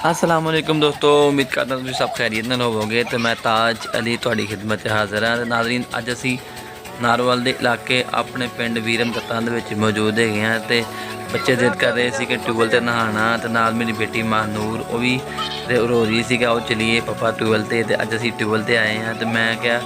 अस्सलाम वालेकुम दोस्तों, उम्मीद करता तुम सब खैरियत नाल होवोगे। तो मैं ताज अली तुहाडी खिदमत हाज़र हाँ। नाज़रीन, अज असी नारोवाल के इलाके अपने पिंड वीरम कत्तां दे विच मौजूद हैगे हाँ। तो बच्चे जिद कर रहे थे कि ट्यूबल ते नहाना, तो नाल मेरी बेटी महानूर वो भी रो रही सी कि आओ चलीए पापा ट्यूबल ते। अज असी ट्यूबल ते आए हैं। तो मैं क्या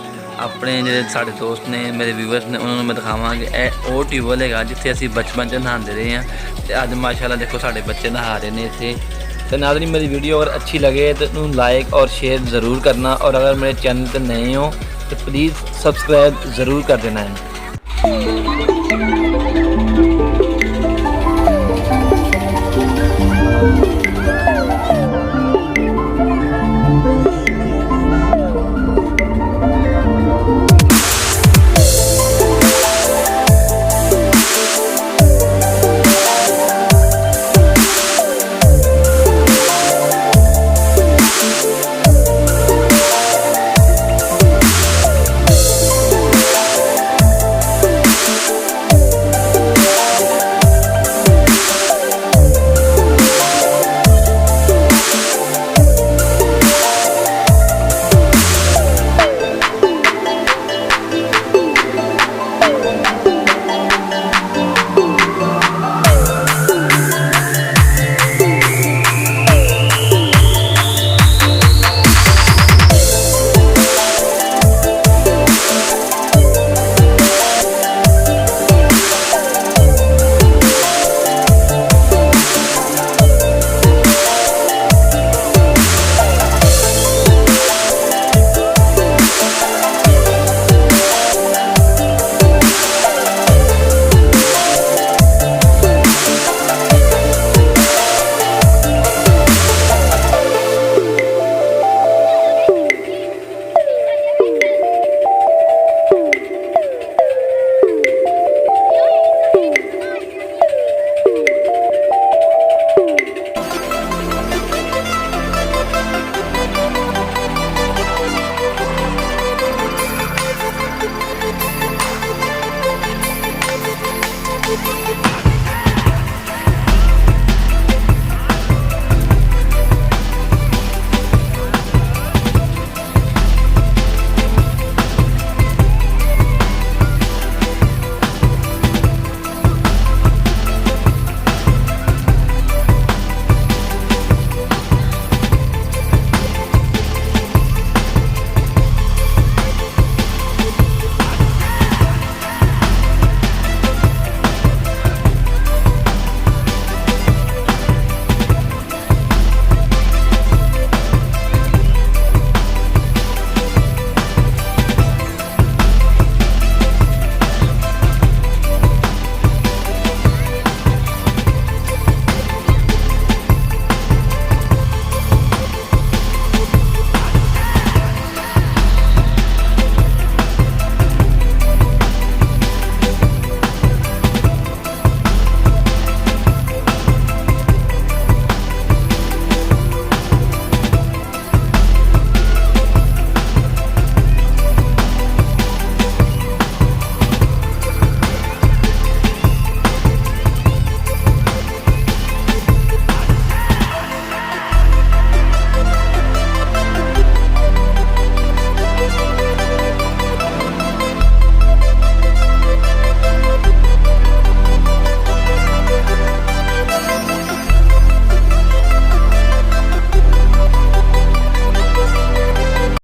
अपने जो साढ़े दोस्त ने, मेरे व्यूअर्स ने, उन्होंने मैं दिखावां कि वो ट्यूबल है जिथे असी बचपन च नहाते रहे हैं। तो अज माशाल्लाह देखो साढ़े बच्चे नहा रहे हैं इत्थे। तो नाज़रीन, मेरी वीडियो अगर अच्छी लगे तो लाइक और शेयर ज़रूर करना, और अगर मेरे चैनल पर नए हो तो प्लीज़ सब्सक्राइब ज़रूर कर देना है।